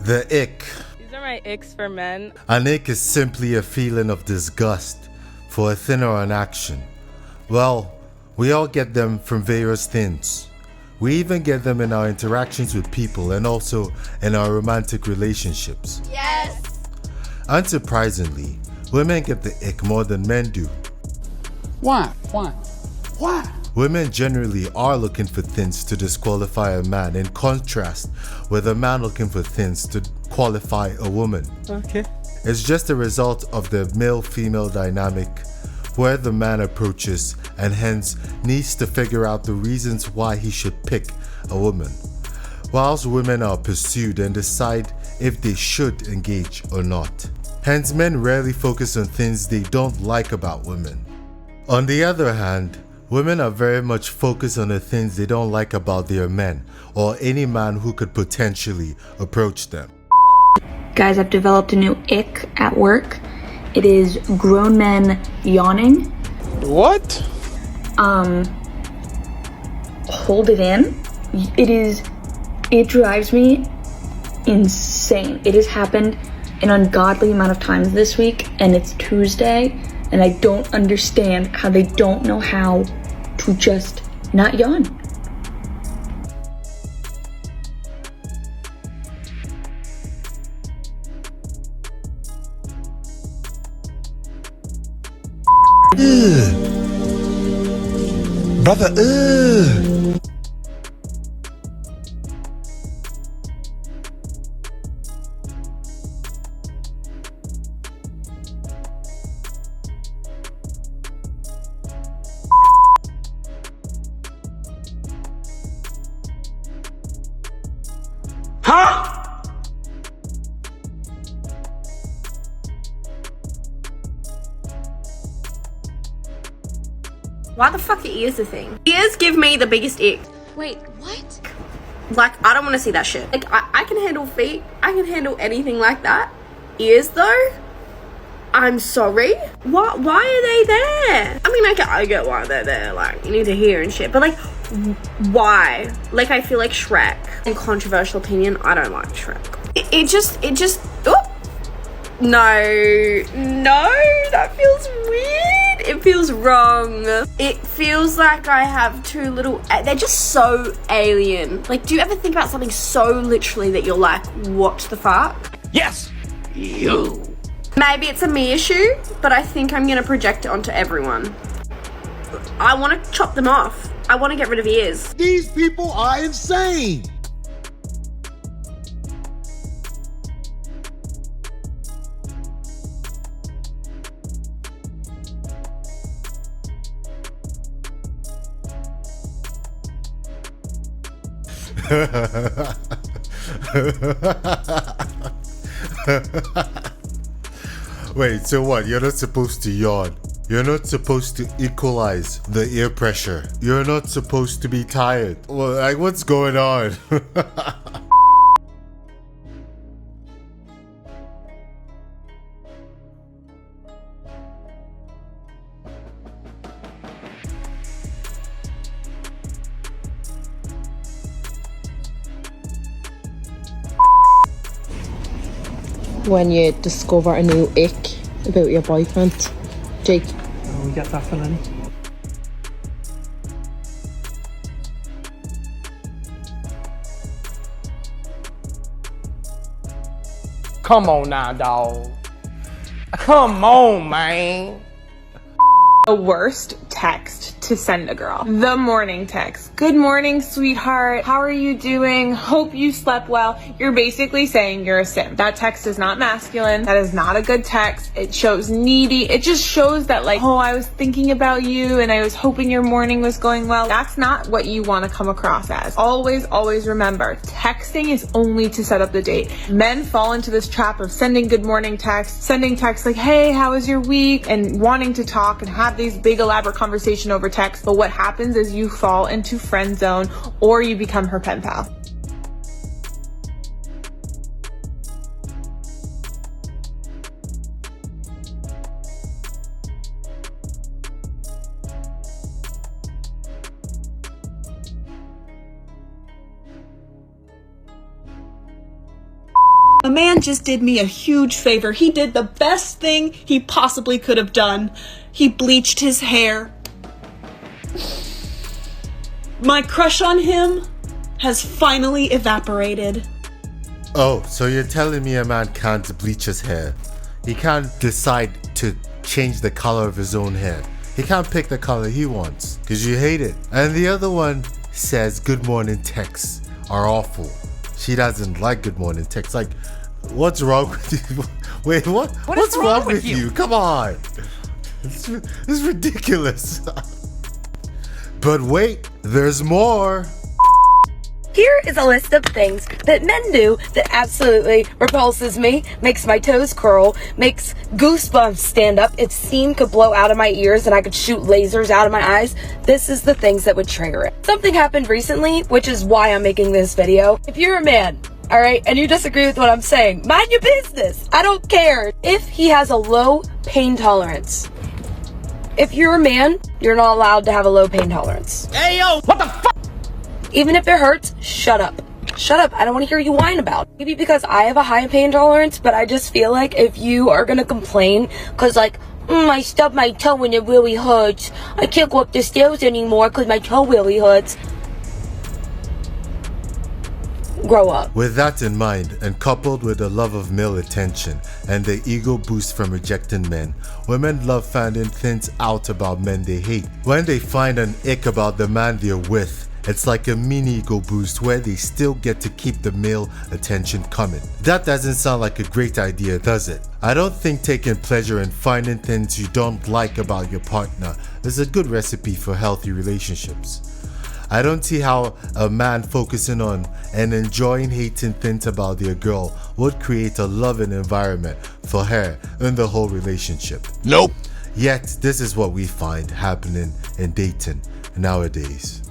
The ick. These are my icks for men. An ick is simply a feeling of disgust for a thing or an action. Well, we all get them from various things. We even get them in our interactions with people and also in our romantic relationships. Yes! Unsurprisingly, women get the ick more than men do. Why? Women generally are looking for things to disqualify a man, in contrast with a man looking for things to qualify a woman. Okay. It's just a result of the male-female dynamic where the man approaches and hence needs to figure out the reasons why he should pick a woman, whilst women are pursued and decide if they should engage or not. Hence, men rarely focus on things they don't like about women. On the other hand, women are very much focused on the things they don't like about their men or any man who could potentially approach them. Guys, I've developed a new ick at work. It is grown men yawning. What? Hold it in. It drives me insane. It has happened an ungodly amount of times this week, and it's Tuesday, and I don't understand how they don't know how to just not yawn. Brother, Why the fuck are ears a thing? Ears give me the biggest ick. Wait, what? Like, I don't want to see that shit. Like, I can handle feet. I can handle anything like that. Ears, though? I'm sorry? Why are they there? I mean, I get why they're there. Like, you need to hear and shit. But, like, why? Like, I feel like Shrek. In controversial opinion, I don't like Shrek. It just, oh! No, that feels weird. It feels wrong. It feels like I have too little, they're just so alien. Like, do you ever think about something so literally that you're like, what the fuck? Yes! You! Maybe it's a me issue, but I think I'm gonna project it onto everyone. I wanna chop them off. I wanna get rid of ears. These people are insane! Wait, so what? You're not supposed to yawn. You're not supposed to equalize the ear pressure. You're not supposed to be tired. Well, like, what's going on? When you discover a new ick about your boyfriend. Jake. Oh, we get that feeling. Come on now, dog. Come on, man. The worst text to send a girl. The morning text. Good morning, sweetheart. How are you doing? Hope you slept well. You're basically saying you're a simp. That text is not masculine. That is not a good text. It shows needy. It just shows that, like, oh, I was thinking about you and I was hoping your morning was going well. That's not what you want to come across as. Always, always remember, texting is only to set up the date. Men fall into this trap of sending good morning texts, sending texts like, hey, how was your week? And wanting to talk and have these big elaborate conversation over text. But what happens is you fall into friend zone or you become her pen pal. A man just did me a huge favor. He did the best thing he possibly could have done. He bleached his hair. My crush on him has finally evaporated. Oh, so you're telling me a man can't bleach his hair? He can't decide to change the color of his own hair. He can't pick the color he wants because you hate it. And the other one says good morning texts are awful. She doesn't like good morning texts. Like, what's wrong with you? Wait, what? What's wrong with you? Come on. It's ridiculous. But wait, there's more. Here is a list of things that men do that absolutely repulses me, makes my toes curl, makes goosebumps stand up. If steam could blow out of my ears and I could shoot lasers out of my eyes, this is the things that would trigger it. Something happened recently, which is why I'm making this video. If you're a man, all right, and you disagree with what I'm saying, mind your business. I don't care. If he has a low pain tolerance, if you're a man, you're not allowed to have a low pain tolerance. Hey, yo, what the fuck? Even if it hurts, shut up. Shut up. I don't want to hear you whine about it. Maybe because I have a high pain tolerance, but I just feel like if you are going to complain, because like, I stubbed my toe and it really hurts. I can't go up the stairs anymore because my toe really hurts. Grow up. With that in mind, and coupled with the love of male attention and the ego boost from rejecting men, women love finding things out about men they hate. When they find an ick about the man they're with, it's like a mini ego boost where they still get to keep the male attention coming. That doesn't sound like a great idea, does it? I don't think taking pleasure in finding things you don't like about your partner is a good recipe for healthy relationships. I don't see how a man focusing on and enjoying hating things about their girl would create a loving environment for her in the whole relationship. Nope. Yet, this is what we find happening in dating nowadays.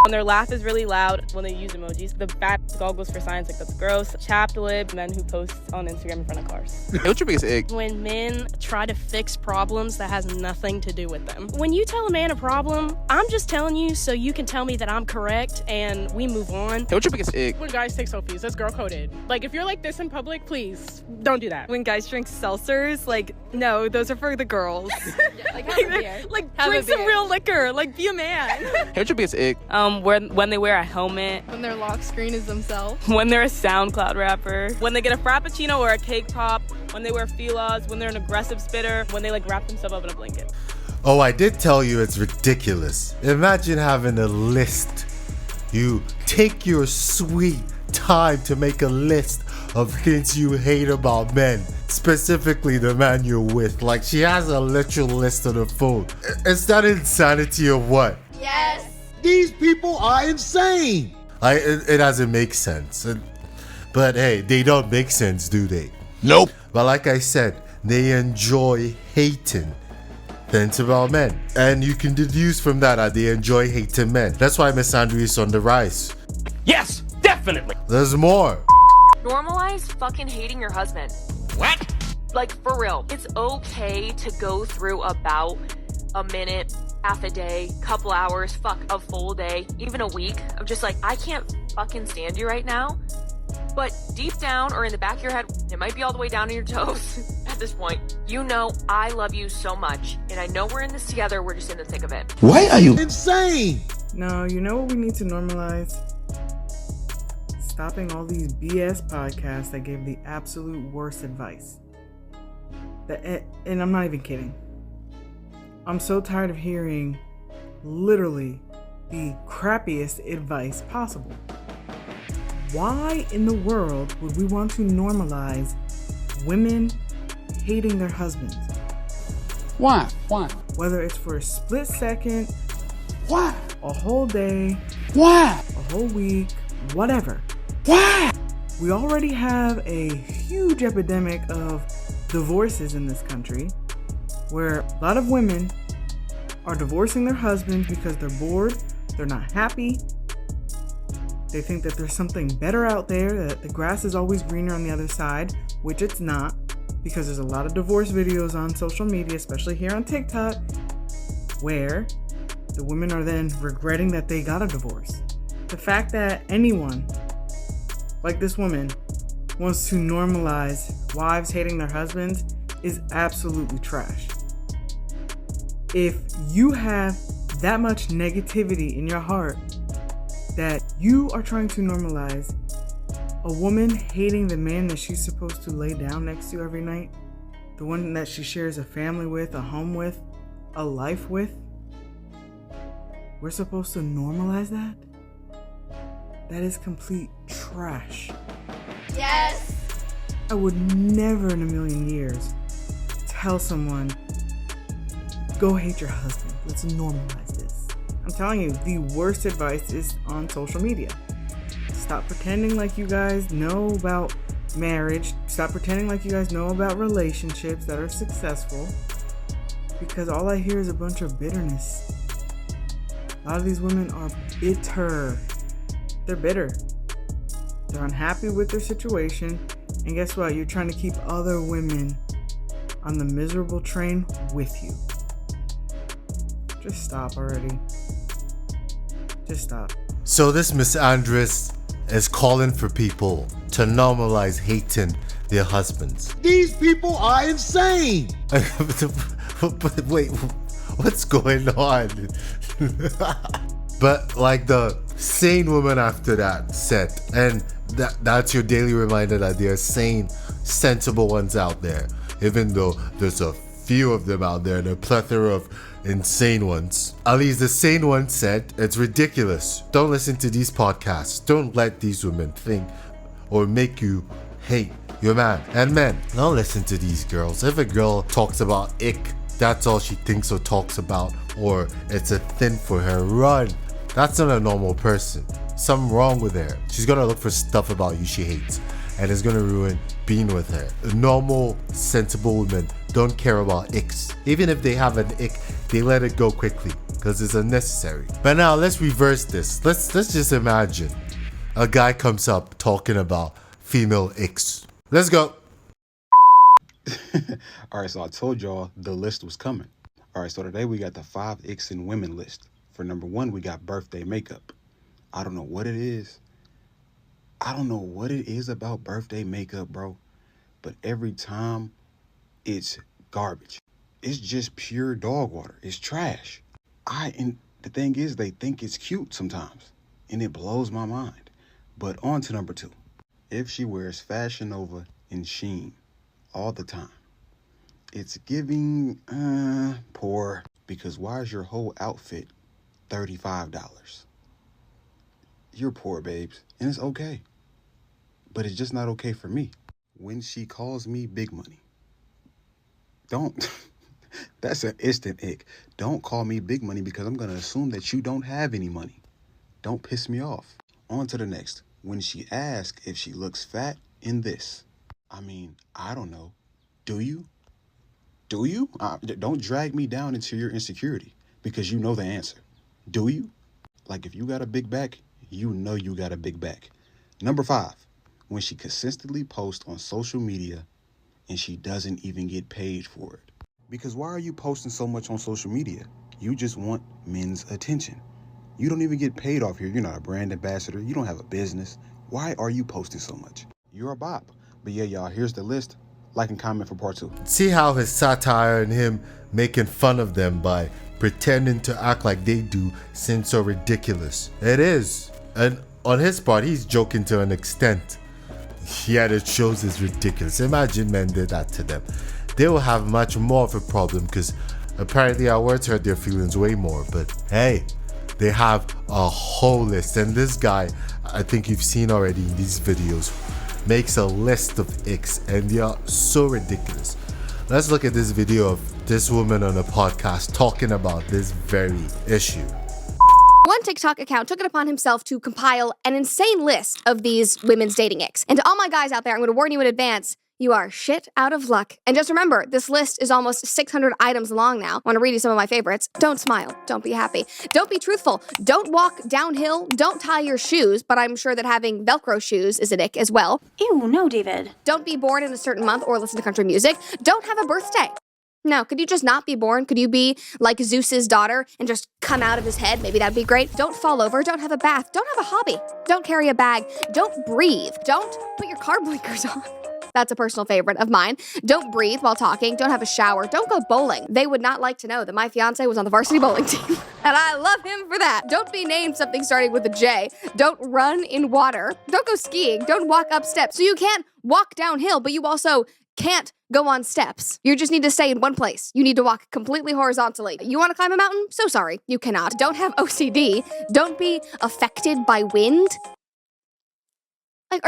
When their laugh is really loud, when they use emojis, the bad goggles for science, like that's gross. Chapped lip, men who post on Instagram in front of cars. What's your biggest ick? When men try to fix problems that has nothing to do with them. When you tell a man a problem, I'm just telling you so you can tell me that I'm correct and we move on. What's your biggest ick? When guys take selfies, that's girl coded. Like if you're like this in public, please don't do that. When guys drink seltzers, like no, those are for the girls. Like have a beer. Like drink some real liquor. Like be a man. What's your biggest ick? When they wear a helmet, When their lock screen is themselves. when they're a SoundCloud rapper, when they get a Frappuccino or a cake pop, when they wear filas, when they're an aggressive spitter, when they like wrap themselves up in a blanket. Oh, I did tell you it's ridiculous. Imagine having a list. You take your sweet time to make a list of things you hate about men, specifically the man you're with. Like she has a literal list on her phone. Is that insanity or what? Yes. These people are insane. It doesn't make sense. But hey, they don't make sense, do they? Nope. But like I said, they enjoy hating things about men. And you can deduce from that they enjoy hating men. That's why misandry is on the rise. Yes, definitely. There's more. Normalize fucking hating your husband. What? Like, for real. It's okay to go through about a minute, half a day, couple hours, fuck, a full day, even a week of just like, I can't fucking stand you right now. But deep down or in the back of your head, it might be all the way down to your toes at this point. You know I love you so much, and I know we're in this together, we're just in the thick of it. Why are you insane? No, you know what we need to normalize? Stopping all these BS podcasts that give the absolute worst advice. And I'm not even kidding. I'm so tired of hearing literally the crappiest advice possible. Why in the world would we want to normalize women hating their husbands? Why? Whether it's for a split second, Why? a whole day, Why? a whole week, whatever. Why? We already have a huge epidemic of divorces in this country, where a lot of women are divorcing their husbands because they're bored, they're not happy, they think that there's something better out there, that the grass is always greener on the other side, which it's not, because there's a lot of divorce videos on social media, especially here on TikTok, where the women are then regretting that they got a divorce. The fact that anyone, like this woman, wants to normalize wives hating their husbands is absolutely trash. If you have that much negativity in your heart that you are trying to normalize a woman hating the man that she's supposed to lay down next to every night, the one that she shares a family with, a home with, a life with, we're supposed to normalize that? That is complete trash. Yes. I would never in a million years tell someone, go hate your husband. Let's normalize this. I'm telling you, the worst advice is on social media. Stop pretending like you guys know about marriage. Stop pretending like you guys know about relationships that are successful, because all I hear is a bunch of bitterness. A lot of these women are bitter. They're bitter. They're unhappy with their situation. And guess what? You're trying to keep other women on the miserable train with you. Just stop already. Just stop. So this Miss Andress is calling for people to normalize hating their husbands. These people are insane. Wait, what's going on? But like the sane woman after that said, and that's your daily reminder that there are sane, sensible ones out there. Even though there's a few of them out there and a plethora of insane ones. At least the sane one said, it's ridiculous. Don't listen to these podcasts. Don't let these women think or make you hate your man. And men, don't listen to these girls. If a girl talks about ick, that's all she thinks or talks about, or it's a thing for her, run. That's not a normal person. Something wrong with her. She's gonna look for stuff about you she hates, and it's gonna ruin being with her. Normal, sensible women don't care about icks. Even if they have an ick, they let it go quickly because it's unnecessary. But now let's reverse this. Let's just imagine a guy comes up talking about female icks. Let's go. Alright, so I told y'all the list was coming. Alright, so today we got the 5 icks in women list. For number 1, we got birthday makeup. I don't know what it is. I don't know what it is about birthday makeup, bro. But every time, it's garbage. It's just pure dog water. It's trash. And the thing is, they think it's cute sometimes. And it blows my mind. But on to number 2. If she wears Fashion Nova and Shein all the time, it's giving poor. Because why is your whole outfit $35? You're poor, babes. And it's okay. But it's just not okay for me. When she calls me big money, don't, that's an instant ick. Don't call me big money because I'm going to assume that you don't have any money. Don't piss me off. On to the next. When she asks if she looks fat in this, I mean, I don't know. Do you? Do you? Don't drag me down into your insecurity because you know the answer. Do you? Like if you got a big back, you know you got a big back. Number 5. When she consistently posts on social media and she doesn't even get paid for it. Because why are you posting so much on social media? You just want men's attention. You don't even get paid off here. You're not a brand ambassador. You don't have a business. Why are you posting so much? You're a bop. But yeah, y'all, here's the list. Like and comment for part 2. See how his satire and him making fun of them by pretending to act like they do seems so ridiculous. It is. And on his part, he's joking to an extent. Yet it shows it's ridiculous. Imagine men did that to them. They will have much more of a problem because apparently our words hurt their feelings way more. But hey, they have a whole list. And this guy, I think you've seen already in these videos, makes a list of icks and they are so ridiculous. Let's look at this video of this woman on a podcast talking about this very issue. One TikTok account took it upon himself to compile an insane list of these women's dating icks. And to all my guys out there, I'm going to warn you in advance, you are shit out of luck. And just remember, this list is almost 600 items long now. I want to read you some of my favorites. Don't smile. Don't be happy. Don't be truthful. Don't walk downhill. Don't tie your shoes, but I'm sure that having Velcro shoes is an ick as well. Ew, no, David. Don't be born in a certain month or listen to country music. Don't have a birthday. No, could you just not be born? Could you be like Zeus's daughter and just come out of his head? Maybe that'd be great. Don't fall over, don't have a bath, don't have a hobby, don't carry a bag, don't breathe, don't put your car blinkers on. That's a personal favorite of mine. Don't breathe while talking, don't have a shower, don't go bowling. They would not like to know that my fiance was on the varsity bowling team. And I love him for that. Don't be named something starting with a J. Don't run in water. Don't go skiing. Don't walk up steps. So you can't walk downhill, but you also can't go on steps. You just need to stay in one place. You need to walk completely horizontally. You want to climb a mountain? So sorry, you cannot. Don't have OCD. Don't be affected by wind. Like,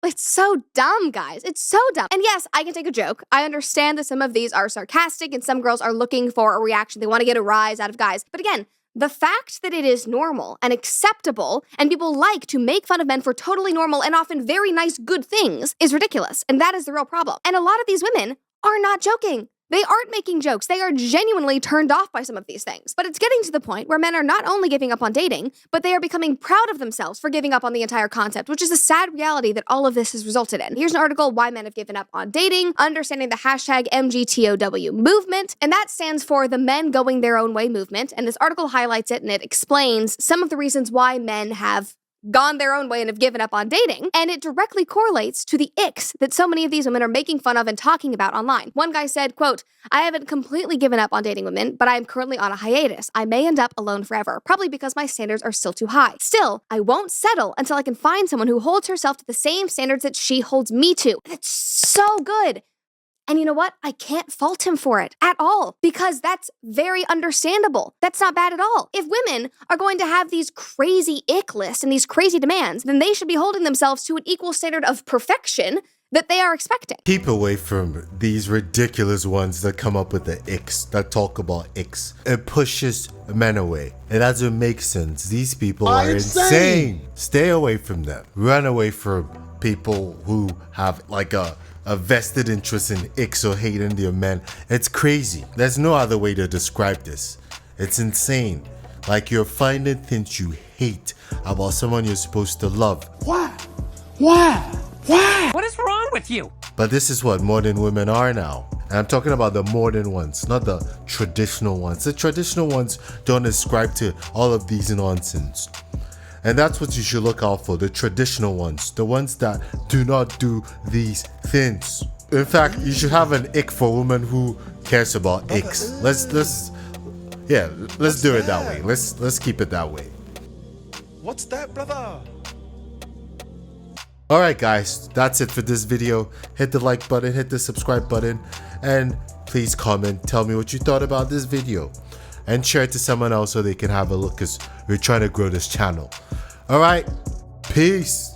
it's so dumb, guys. It's so dumb. And yes, I can take a joke. I understand that some of these are sarcastic and some girls are looking for a reaction. They want to get a rise out of guys. But again, the fact that it is normal and acceptable and people like to make fun of men for totally normal and often very nice, good things is ridiculous. And that is the real problem. And a lot of these women are not joking. They aren't making jokes. They are genuinely turned off by some of these things. But it's getting to the point where men are not only giving up on dating, but they are becoming proud of themselves for giving up on the entire concept, which is a sad reality that all of this has resulted in. Here's an article, Why Men Have Given Up on Dating, understanding the hashtag MGTOW movement, and that stands for the Men Going Their Own Way movement, and this article highlights it and it explains some of the reasons why men have gone their own way and have given up on dating, and it directly correlates to the icks that so many of these women are making fun of and talking about online. One guy said, quote, I haven't completely given up on dating women, but I am currently on a hiatus. I may end up alone forever, probably because my standards are still too high. Still, I won't settle until I can find someone who holds herself to the same standards that she holds me to. That's so good. And you know what? I can't fault him for it at all, because that's very understandable. That's not bad at all. If women are going to have these crazy ick lists and these crazy demands, then they should be holding themselves to an equal standard of perfection that they are expecting. Keep away from these ridiculous ones that come up with the icks, that talk about icks. It pushes men away. It doesn't make sense. These people are insane. Stay away from them. Run away from people who have like a vested interest in icks or hating their men. It's crazy. There's no other way to describe this. It's insane. Like you're finding things you hate about someone you're supposed to love. Why? Why? Why? What is wrong with you? But this is what modern women are now. And I'm talking about the modern ones, not the traditional ones. The traditional ones don't ascribe to all of these nonsense. And that's what you should look out for, the traditional ones, the ones that do not do these things. In fact, you should have an ick for a woman who cares about icks. Let's do it that way. Let's keep it that way. What's that, brother? Alright guys, that's it for this video. Hit the like button, hit the subscribe button, and please comment, tell me what you thought about this video. And share it to someone else so they can have a look, because we're trying to grow this channel. Alright, peace.